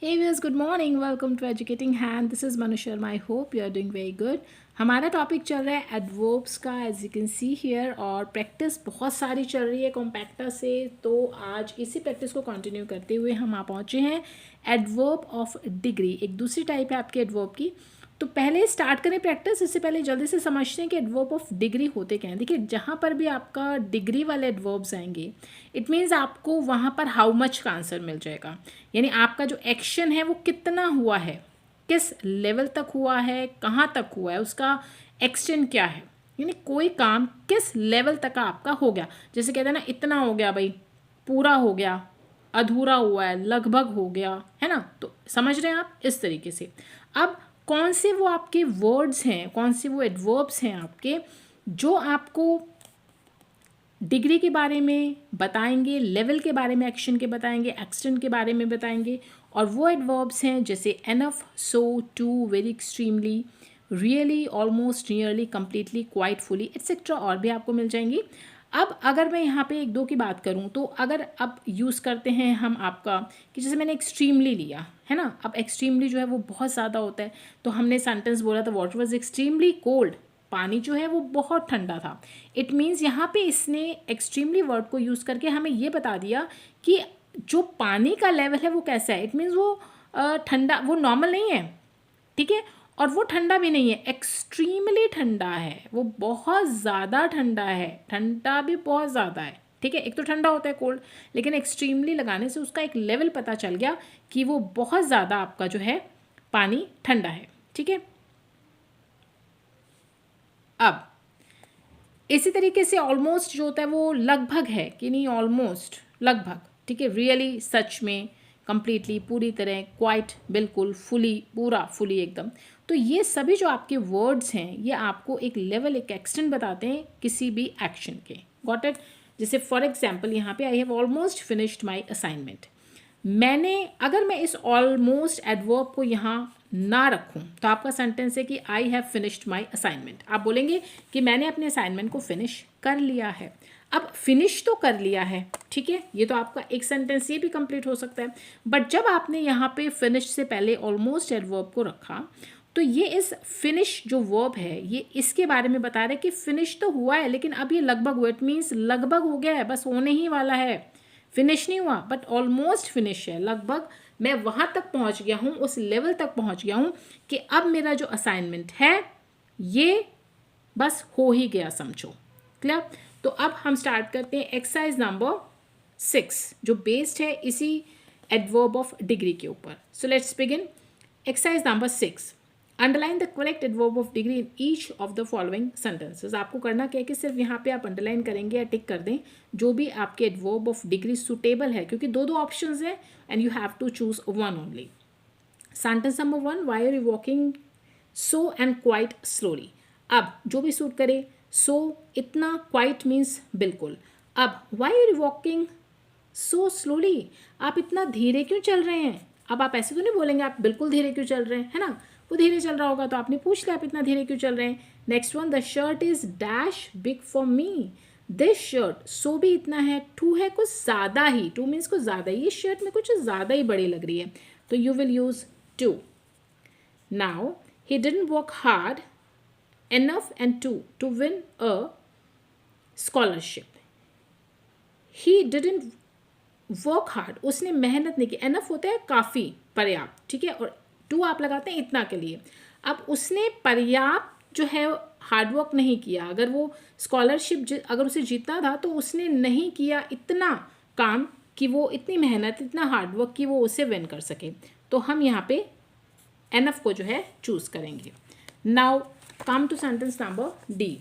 Hey viewers, good morning. Welcome to Educating Hand. This is Manu Sharma. I hope you are doing very good. हमारा topic चल रहा है adverbs का, as you can see here, और practice बहुत सारी चल रही है कॉम्पैक्टा से। तो आज इसी प्रैक्टिस को कंटिन्यू करते हुए हम आ पहुँचे हैं एडवर्ब ऑफ डिग्री। एक दूसरी टाइप है आपके एडवर्ब की। तो पहले स्टार्ट करें प्रैक्टिस, इससे पहले जल्दी से समझते हैं कि एडवर्ब ऑफ डिग्री होते क्या हैं। देखिए, जहाँ पर भी आपका डिग्री वाले एडवर्ब्स आएंगे, इट मीन्स आपको वहाँ पर हाउ मच का आंसर मिल जाएगा। यानी आपका जो एक्शन है वो कितना हुआ है, किस लेवल तक हुआ है, कहाँ तक हुआ है, उसका एक्सटेंट क्या है। यानी कोई काम किस लेवल तक का आपका हो गया। जैसे कहते हैं ना, इतना हो गया भाई, पूरा हो गया, अधूरा हुआ है, लगभग हो गया, है ना। तो समझ रहे हैं आप, इस तरीके से। अब कौन से वो आपके वर्ड्स हैं, कौन से वो एडवर्ब्स हैं आपके, जो आपको डिग्री के बारे में बताएंगे, लेवल के बारे में एक्शन के बताएंगे, एक्सटेंट के बारे में बताएंगे। और वो एडवर्ब्स हैं जैसे enough, so, too, very, extremely, really, almost, nearly, completely, quite, fully, etcetera, और भी आपको मिल जाएंगी। अब अगर मैं यहाँ पे एक दो की बात करूँ, तो अगर अब यूज़ करते हैं हम आपका, कि जैसे मैंने एक्सट्रीमली लिया है ना। अब एक्सट्रीमली जो है वो बहुत ज़्यादा होता है, तो हमने सेंटेंस बोला था, वाटर वॉज एक्सट्रीमली कोल्ड, पानी जो है वो बहुत ठंडा था। इट मीन्स यहाँ पे इसने एक्सट्रीमली वर्ड को यूज़ करके हमें ये बता दिया कि जो पानी का लेवल है वो कैसा है। इट मीन्स वो ठंडा, वो नॉर्मल नहीं है, ठीक है, और वो ठंडा भी नहीं है, एक्सट्रीमली ठंडा है, वो बहुत ज़्यादा ठंडा है, ठंडा भी बहुत ज़्यादा है, ठीक है। एक तो ठंडा होता है कोल्ड, लेकिन एक्सट्रीमली लगाने से उसका एक लेवल पता चल गया कि वो बहुत ज़्यादा आपका जो है पानी ठंडा है, ठीक है। अब इसी तरीके से ऑलमोस्ट जो होता है वो लगभग है कि नहीं, ऑलमोस्ट, लगभग, ठीक है। रियली, सच में, कंप्लीटली, पूरी तरह, क्वाइट, बिल्कुल, फुली, पूरा, फुली, एकदम। तो ये सभी जो आपके वर्ड्स हैं ये आपको एक लेवल, एक एक्सटेंट बताते हैं किसी भी एक्शन के। Got it. जैसे फॉर एग्जाम्पल यहाँ पे, I have almost finished my assignment. मैंने, अगर मैं इस ऑलमोस्ट एडवर्ब को यहाँ ना रखूँ तो आपका सेंटेंस है कि I have finished my assignment. आप बोलेंगे कि मैंने अपने असाइनमेंट को फिनिश कर लिया है। अब फिनिश तो कर लिया है, ठीक है, ये तो आपका एक सेंटेंस ये भी कंप्लीट हो सकता है। बट जब आपने यहाँ पे फिनिश से पहले ऑलमोस्ट एडवर्ब को रखा, तो ये इस फिनिश जो वर्ब है ये इसके बारे में बता रहा है कि फिनिश तो हुआ है, लेकिन अब ये लगभग हुआ। इट मीन्स लगभग हो गया है, बस होने ही वाला है। फिनिश नहीं हुआ बट ऑलमोस्ट फिनिश है, लगभग मैं वहाँ तक पहुँच गया हूँ, उस लेवल तक पहुँच गया हूँ कि अब मेरा जो असाइनमेंट है ये बस हो ही गया, समझो। क्लियर। तो अब हम स्टार्ट करते हैं एक्सरसाइज नंबर 6, जो बेस्ड है इसी एडवर्ब ऑफ डिग्री के ऊपर। So let's begin. Exercise number 6, underline the correct adverb of degree in each of the following sentences. आपको करना क्या है कि सिर्फ यहाँ पे आप अंडरलाइन करेंगे या टिक कर दें जो भी आपके एडवर्ब ऑफ डिग्री सुटेबल है, क्योंकि दो दो ऑप्शंस हैं and you have to choose one only. Sentence number 1, why are you walking so and quite slowly. अब जो भी सूट करे, सो इतना, क्वाइट मीन्स बिल्कुल। अब why are you walking so slowly, आप इतना धीरे क्यों चल रहे हैं। अब आप ऐसे तो नहीं बोलेंगे आप बिल्कुल धीरे क्यों चल रहे हैं, है ना। वो धीरे चल रहा होगा तो आपने पूछ लिया आप इतना धीरे क्यों चल रहे हैं। Next one, the shirt is dash big for me. This shirt, सो भी इतना है, टू है कुछ ज़्यादा ही, टू मीन्स कुछ ज़्यादा ही, ये शर्ट में कुछ ज़्यादा ही बड़ी लग रही है, तो you will use too. Now he didn't work hard enough and to win a scholarship. He didn't work hard, उसने मेहनत नहीं की। एनफ होता है काफ़ी, पर्याप्त, ठीक है, और टू आप लगाते हैं इतना के लिए। अब उसने पर्याप्त जो है हार्डवर्क नहीं किया। अगर वो स्कॉलरशिप अगर उसे जीतना था तो उसने नहीं किया इतना काम कि वो इतनी मेहनत, इतना हार्डवर्क कि वो उसे विन कर सके। तो हम यहाँ पे एनफ को जो है चूज़ करेंगे। Now come to sentence number D.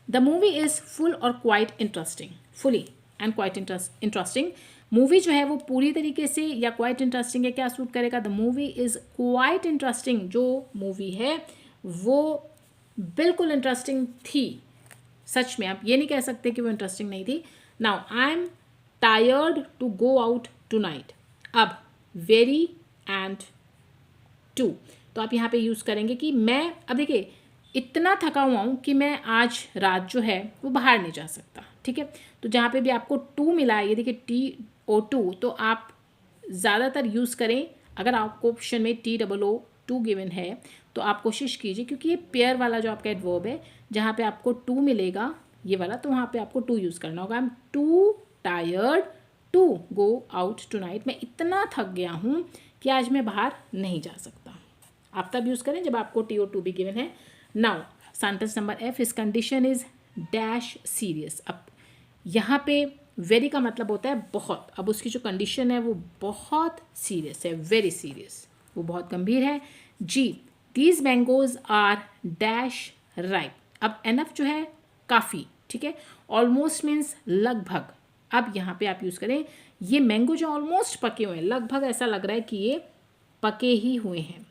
The movie is full और quite interesting. Fully and quite interesting. Movie जो है वो पूरी तरीके से या क्वाइट इंटरेस्टिंग है, क्या सूट करेगा। The movie is quite interesting, जो मूवी है वो बिल्कुल इंटरेस्टिंग थी। सच में आप ये नहीं कह सकते कि वो इंटरेस्टिंग नहीं थी। Now I am tired to go out tonight. अब वेरी एंड टू, तो आप यहाँ पे यूज़ करेंगे कि मैं, अब देखिए, इतना थका हुआ हूँ कि मैं आज रात जो है वो बाहर नहीं जा सकता, ठीक है। तो जहाँ पे भी आपको टू मिला है, ये देखिए टी ओ टू, तो आप ज़्यादातर यूज़ करें। अगर आपको ऑप्शन में TOO गिवन है तो आप कोशिश कीजिए, क्योंकि ये पेयर वाला जो आपका एडवर्ब है जहाँ पे आपको टू मिलेगा ये वाला, तो वहाँ पे आपको टू यूज़ करना होगा। I am too tired to go out tonight. मैं इतना थक गया हूँ कि आज मैं बाहर नहीं जा सकता। आप तब यूज़ करें जब आपको TO भी गिवन है। नाउ सेंटेंस नंबर F, इस कंडीशन इज डैश सीरियस। अब यहाँ पे वेरी का मतलब होता है बहुत। अब उसकी जो कंडीशन है वो बहुत सीरियस है, वेरी सीरियस, वो बहुत गंभीर है। जी, these mangoes are dash ripe. अब एनफ जो है काफ़ी, ठीक है। ऑलमोस्ट मीन्स लगभग। अब यहाँ पे आप यूज़ करें ये मैंगो जो ऑलमोस्ट पके हुए हैं, लगभग ऐसा लग रहा है कि ये पके ही हुए हैं।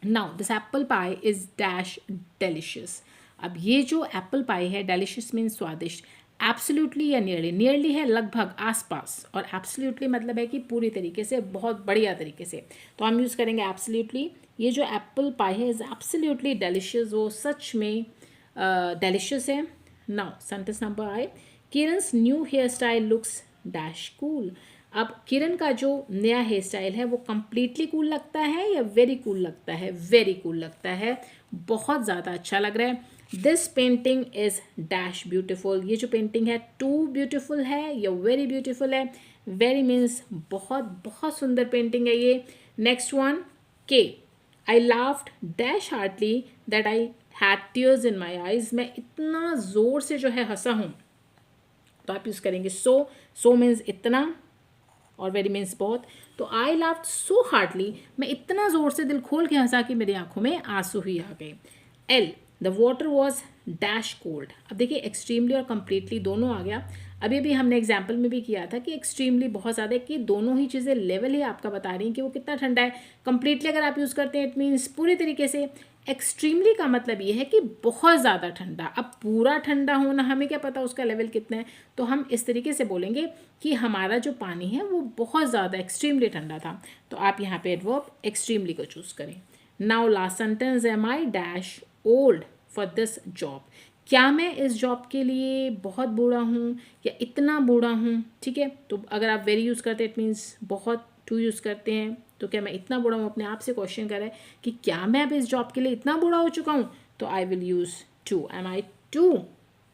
Now this apple pie is dash delicious. अब ये जो एप्पल पाई है, डेलिशियस मीन्स स्वादिष्ट। एब्सोल्युटली या नियरली, नियरली है लगभग आसपास, और एब्सोल्युटली मतलब है कि पूरी तरीके से, बहुत बढ़िया तरीके से। तो हम यूज़ करेंगे एब्सोल्युटली। ये जो एप्पल पाई है इज़ एब्सोल्युटली डेलिशियस, वो सच में डेलिशियस है। Now sentence number I, Kiran's new hair style looks dash cool. अब किरण का जो नया हेयर स्टाइल है वो कम्प्लीटली कूल लगता है या वेरी कूल लगता है? वेरी कूल लगता है, बहुत ज़्यादा अच्छा लग रहा है। This painting is dash beautiful. ये जो पेंटिंग है टू ब्यूटिफुल है या वेरी ब्यूटिफुल है? वेरी मीन्स बहुत बहुत सुंदर पेंटिंग है ये। Next one K, I laughed dash heartily that I had tears in my eyes. मैं इतना ज़ोर से जो है हंसा हूँ, तो आप यूज़ करेंगे सो मीन्स इतना, और वेरी मीन्स बहुत। तो आई लाफ्ड सो हार्डली, मैं इतना ज़ोर से दिल खोल के हंसा कि मेरी आंखों में आंसू ही आ गए। L, the water was dash cold. अब देखिए एक्सट्रीमली और कम्प्लीटली दोनों आ गया। अभी भी हमने एग्जाम्पल में भी किया था कि एक्सट्रीमली बहुत ज़्यादा है, कि दोनों ही चीज़ें लेवल ही आपका बता रही हैं कि वो कितना ठंडा है। कम्प्लीटली अगर आप यूज़ करते हैं इट मीन्स पूरी तरीके से। एक्सट्रीमली का मतलब ये है कि बहुत ज़्यादा ठंडा। अब पूरा ठंडा होना हमें क्या पता उसका लेवल कितना है, तो हम इस तरीके से बोलेंगे कि हमारा जो पानी है वो बहुत ज़्यादा एक्सट्रीमली ठंडा था। तो आप यहाँ पे एडवर्ब एक्सट्रीमली को चूज़ करें। Now last sentence, am I dash old for this job. क्या मैं इस जॉब के लिए बहुत बूढ़ा हूँ या इतना बूढ़ा हूँ? ठीक है, तो अगर आप वेरी यूज़ करते हैं इट मीन्स बहुत, टू यूज़ करते हैं तो क्या मैं इतना बूढ़ा हूँ? अपने आप से क्वेश्चन कर रहा है कि क्या मैं अब इस जॉब के लिए इतना बूढ़ा हो चुका हूँ? तो I will use too, am I too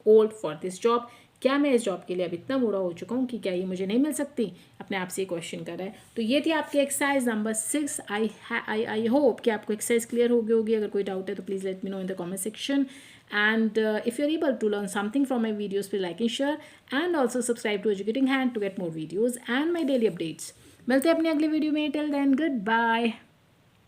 old for this job. क्या मैं इस जॉब के लिए अब इतना बूढ़ा हो चुका हूँ कि क्या ये मुझे नहीं मिल सकती? अपने आप से क्वेश्चन कर रहा है। तो ये थी आपकी एक्सरसाइज नंबर 6। आई होप कि आपको एक्सरसाइज क्लियर हो गई होगी। अगर कोई डाउट है तो please let me know in the comment section. And if you're able to learn something from my videos, please like and share, and also subscribe to Educating Hand to get more videos and my daily updates. मिलते हैं अपनी अगली video में। Till then good bye.